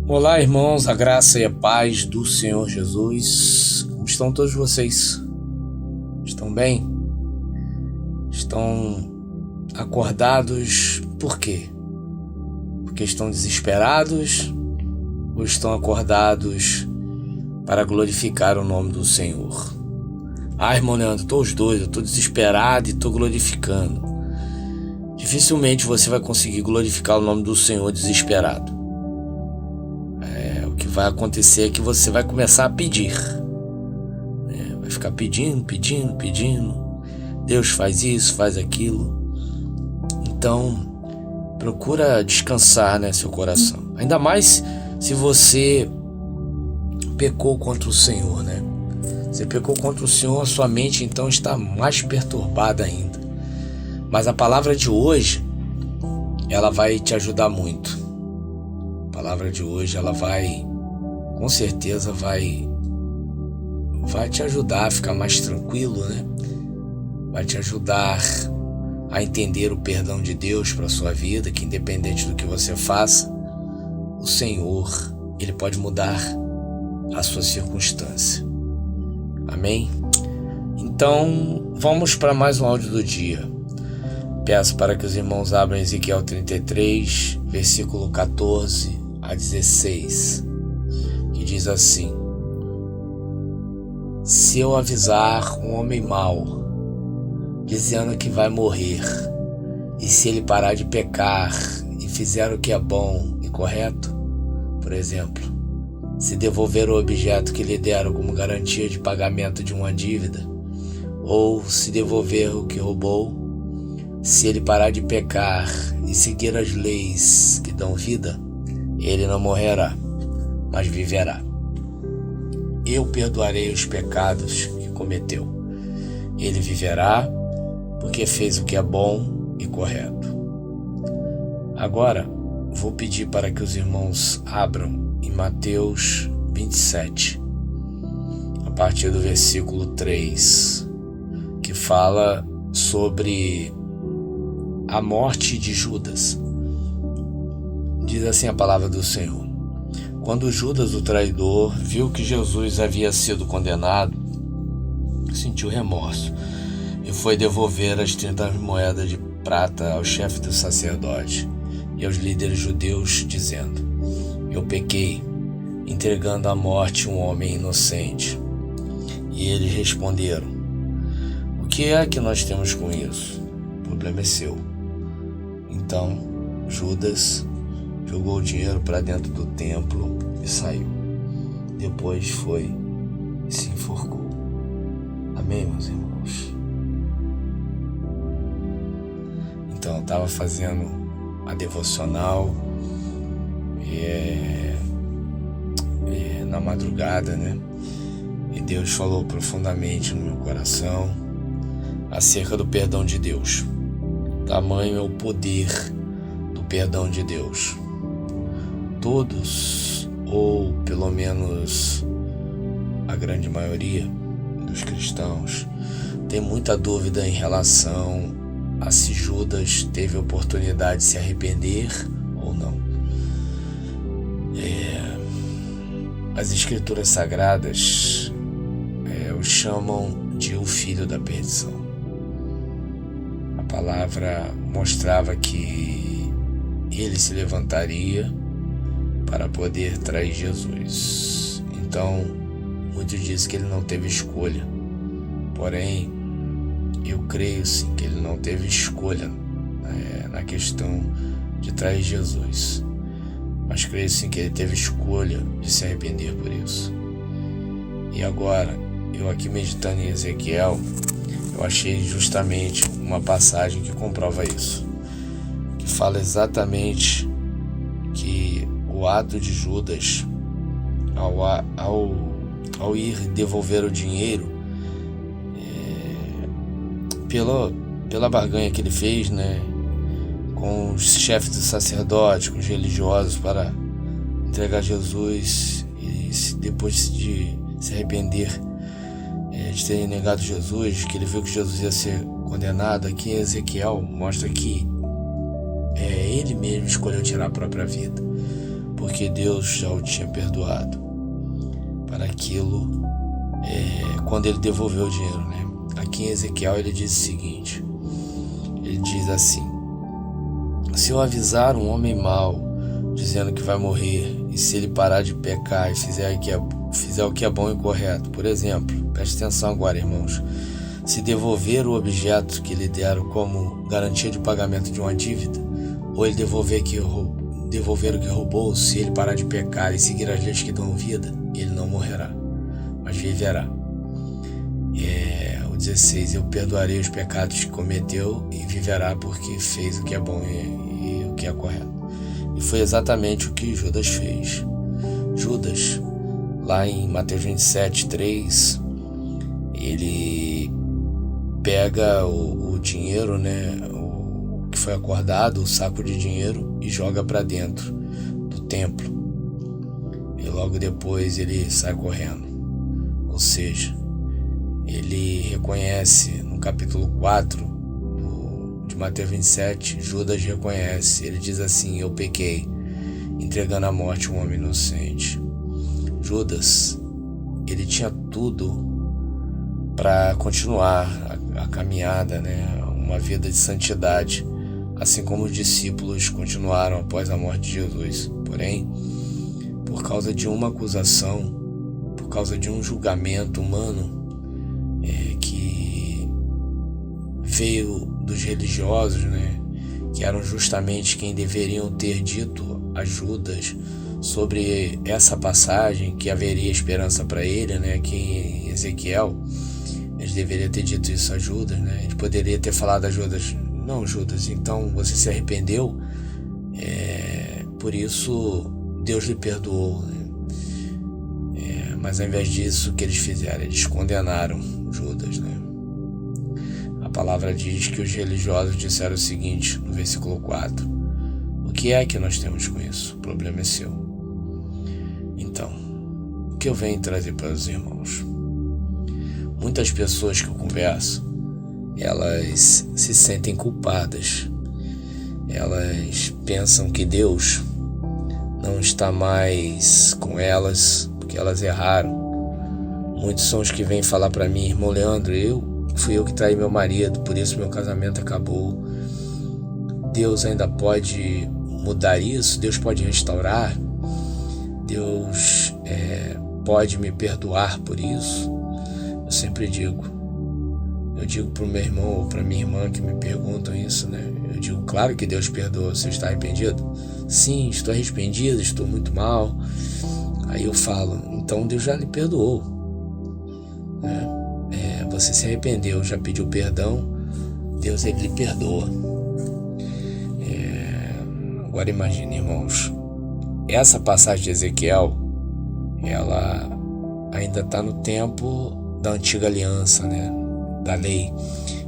Olá, irmãos, a graça e a paz do Senhor Jesus. Como estão todos vocês? Estão bem? Estão acordados por quê? Porque estão desesperados ou estão acordados para glorificar o nome do Senhor? Irmão Leandro, estou os dois, eu estou desesperado e estou glorificando. Dificilmente você vai conseguir glorificar o nome do Senhor desesperado. O que vai acontecer é que você vai começar a pedir. Vai ficar pedindo. Deus faz isso, faz aquilo. Então, procura descansar, seu coração. Ainda mais se você pecou contra o Senhor, Você pecou contra o Senhor, a sua mente então está mais perturbada ainda. Mas a palavra de hoje, ela vai te ajudar muito. A palavra de hoje, ela com certeza vai te ajudar a ficar mais tranquilo, Vai te ajudar a entender o perdão de Deus para a sua vida, que independente do que você faça, o Senhor, Ele pode mudar a sua circunstância. Amém? Então, vamos para mais um áudio do dia. Peço para que os irmãos abram Ezequiel 33, versículo 14 a 16, que diz assim: se eu avisar um homem mau, dizendo que vai morrer, e se ele parar de pecar e fizer o que é bom e correto, por exemplo, se devolver o objeto que lhe deram como garantia de pagamento de uma dívida, ou se devolver o que roubou, se ele parar de pecar e seguir as leis que dão vida, ele não morrerá, mas viverá. Eu perdoarei os pecados que cometeu. Ele viverá porque fez o que é bom e correto. Agora, vou pedir para que os irmãos abram em Mateus 27, a partir do versículo 3, que fala sobre a morte de Judas. Diz assim a palavra do Senhor: quando Judas, o traidor, viu que Jesus havia sido condenado, sentiu remorso e foi devolver as 30 moedas de prata ao chefe do sacerdote e aos líderes judeus, dizendo: eu pequei, entregando à morte um homem inocente. E eles responderam: o que é que nós temos com isso? O problema é seu. Então Judas jogou o dinheiro para dentro do templo e saiu. Depois foi e se enforcou. Amém, meus irmãos? Então eu estava fazendo a devocional na madrugada, E Deus falou profundamente no meu coração acerca do perdão de Deus. Tamanho é o poder do perdão de Deus. Todos, ou pelo menos a grande maioria dos cristãos, tem muita dúvida em relação a se Judas teve a oportunidade de se arrepender ou não. As Escrituras Sagradas o chamam de o filho da perdição. A palavra mostrava que ele se levantaria para poder trair Jesus. Então, muitos dizem que ele não teve escolha. Porém, eu creio sim que ele não teve escolha na questão de trair Jesus. Mas creio sim que ele teve escolha de se arrepender por isso. E agora, eu aqui meditando em Ezequiel, eu achei justamente uma passagem que comprova isso, que fala exatamente que o ato de Judas, ao ir devolver o dinheiro, pela barganha que ele fez, com os chefes do sacerdote, com os religiosos, para entregar Jesus, e depois de se arrepender de ter negado Jesus, que ele viu que Jesus ia ser condenado, aqui em Ezequiel mostra que ele mesmo escolheu tirar a própria vida, porque Deus já o tinha perdoado para aquilo quando ele devolveu o dinheiro, né? Aqui em Ezequiel ele diz o seguinte, ele diz assim: se eu avisar um homem mau dizendo que vai morrer, e se ele parar de pecar e fizer o que é bom e correto, por exemplo, preste atenção agora, irmãos, se devolver o objeto que lhe deram como garantia de pagamento de uma dívida, ou ele devolver o que roubou, se ele parar de pecar e seguir as leis que dão vida, ele não morrerá, mas viverá. O 16, eu perdoarei os pecados que cometeu e viverá porque fez o que é bom e o que é correto. E foi exatamente o que Judas fez. Judas, lá em Mateus 27, 3, ele pega o dinheiro, né, o que foi acordado, o saco de dinheiro, e joga para dentro do templo. E logo depois ele sai correndo. Ou seja, ele reconhece no capítulo 4 de Mateus 27, Judas reconhece, ele diz assim: eu pequei, entregando à morte um homem inocente. Judas, ele tinha tudo para continuar a caminhada, né? Uma vida de santidade, assim como os discípulos continuaram após a morte de Jesus. Porém, por causa de uma acusação, por causa de um julgamento humano que veio dos religiosos, né, que eram justamente quem deveriam ter dito a Judas sobre essa passagem, que haveria esperança para ele, né, que em Ezequiel eles deveriam ter dito isso a Judas, né? Ele poderia ter falado a Judas: não, Judas, então você se arrependeu, por isso Deus lhe perdoou, né? Mas ao invés disso, o que eles fizeram? Eles condenaram Judas, né? A palavra diz que os religiosos disseram o seguinte, no versículo 4: o que é que nós temos com isso? O problema é seu. Então, o que eu venho trazer para os irmãos? Muitas pessoas que eu converso, elas se sentem culpadas. Elas pensam que Deus não está mais com elas porque elas erraram. Muitos são os que vêm falar para mim: irmão Leandro, fui eu que traí meu marido, por isso meu casamento acabou. Deus ainda pode mudar isso? Deus pode restaurar? Deus pode me perdoar por isso? Eu sempre digo para o meu irmão ou para minha irmã que me perguntam isso, né? Eu digo: claro que Deus perdoa. Você está arrependido? Sim, estou arrependido, estou muito mal. Aí eu falo: então Deus já lhe perdoou, né? Você se arrependeu, já pediu perdão, Deus ele lhe perdoa. Agora imagine, irmãos, essa passagem de Ezequiel, ela ainda está no tempo da antiga aliança, né? Da lei,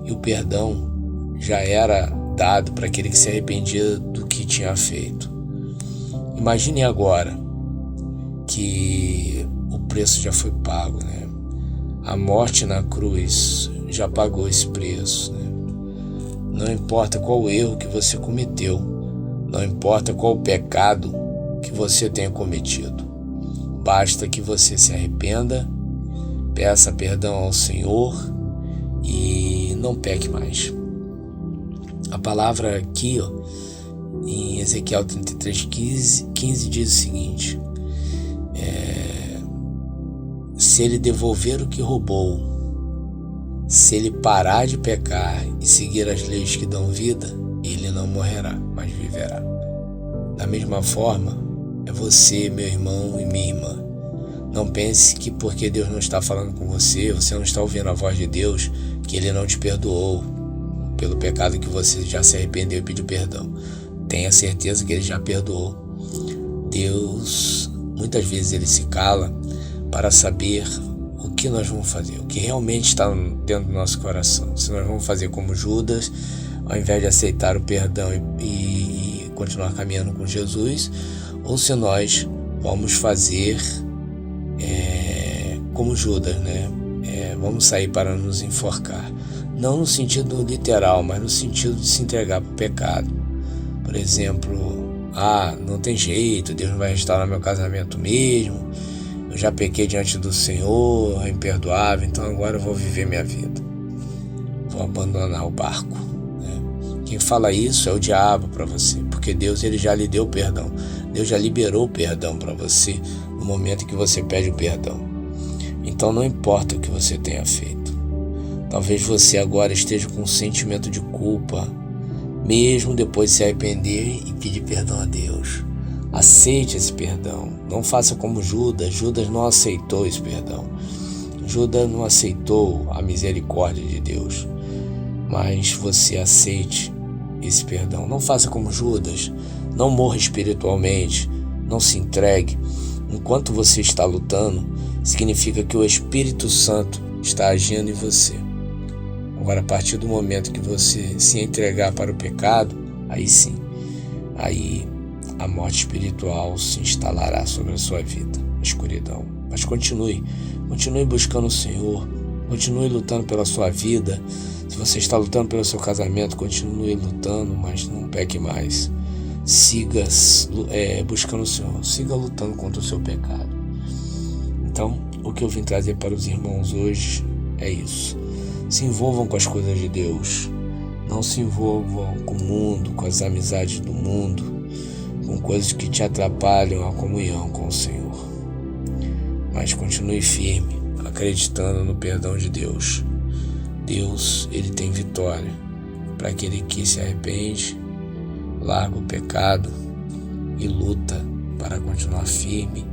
e o perdão já era dado para aquele que se arrependia do que tinha feito. Imagine agora que o preço já foi pago, né? A morte na cruz já pagou esse preço, né? Não importa qual o erro que você cometeu, não importa qual o pecado que você tenha cometido, basta que você se arrependa, peça perdão ao Senhor e não peque mais. A palavra aqui, em Ezequiel 33:15 diz o seguinte: se ele devolver o que roubou, se ele parar de pecar e seguir as leis que dão vida, ele não morrerá, mas viverá. Da mesma forma, é você, meu irmão e minha irmã. Não pense que porque Deus não está falando com você, você não está ouvindo a voz de Deus, que Ele não te perdoou pelo pecado que você já se arrependeu e pediu perdão. Tenha certeza que Ele já perdoou. Deus, muitas vezes Ele se cala para saber o que nós vamos fazer, o que realmente está dentro do nosso coração. Se nós vamos fazer como Judas, ao invés de aceitar o perdão e continuar caminhando com Jesus, ou se nós vamos fazer como Judas, né? Vamos sair para nos enforcar. Não no sentido literal, mas no sentido de se entregar para o pecado. Por exemplo, não tem jeito, Deus não vai restaurar meu casamento mesmo, eu já pequei diante do Senhor, é imperdoável, então agora eu vou viver minha vida, vou abandonar o barco, né? Quem fala isso é o diabo para você, porque Deus, ele já lhe deu perdão, Deus já liberou o perdão para você no momento que você pede o perdão. Então não importa o que você tenha feito, talvez você agora esteja com um sentimento de culpa, mesmo depois de se arrepender e pedir perdão a Deus. Aceite esse perdão. Não faça como Judas. Judas não aceitou esse perdão. Judas não aceitou a misericórdia de Deus. Mas você aceite esse perdão. Não faça como Judas. Não morra espiritualmente. Não se entregue. Enquanto você está lutando, significa que o Espírito Santo está agindo em você. Agora, a partir do momento que você se entregar para o pecado, aí sim, aí a morte espiritual se instalará sobre a sua vida, a escuridão. Mas continue buscando o Senhor, continue lutando pela sua vida. Se você está lutando pelo seu casamento, continue lutando, mas não peque mais. Siga buscando o Senhor, siga lutando contra o seu pecado. Então, o que eu vim trazer para os irmãos hoje é isso. Se envolvam com as coisas de Deus. Não se envolvam com o mundo, com as amizades do mundo, com coisas que te atrapalham a comunhão com o Senhor. Mas continue firme, acreditando no perdão de Deus. Deus, ele tem vitória para aquele que se arrepende, larga o pecado e luta para continuar firme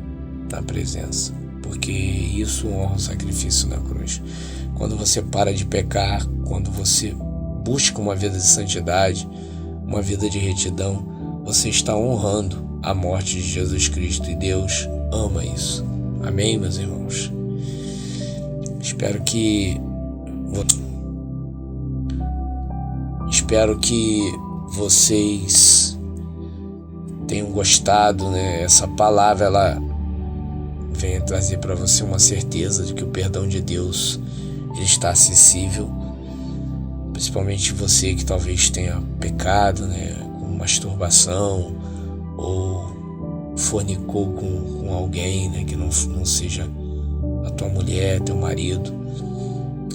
na presença, porque isso honra o sacrifício na cruz. Quando você para de pecar, quando você busca uma vida de santidade, uma vida de retidão, você está honrando a morte de Jesus Cristo, e Deus ama isso. Amém, meus irmãos? Espero que vocês tenham gostado, né? Essa palavra, ela vem trazer para você uma certeza de que o perdão de Deus, ele está acessível, principalmente você que talvez tenha pecado, né, com masturbação, ou fornicou com alguém, né, que não seja a tua mulher, teu marido.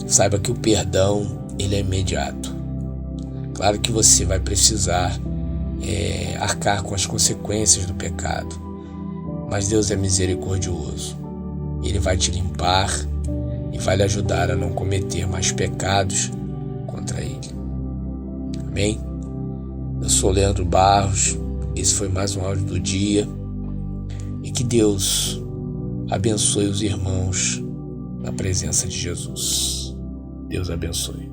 Saiba que o perdão, ele é imediato. Claro que você vai precisar arcar com as consequências do pecado, mas Deus é misericordioso. Ele vai te limpar e vai lhe ajudar a não cometer mais pecados contra ele. Amém? Eu sou Leandro Barros, esse foi mais um áudio do dia, e que Deus abençoe os irmãos na presença de Jesus. Deus abençoe.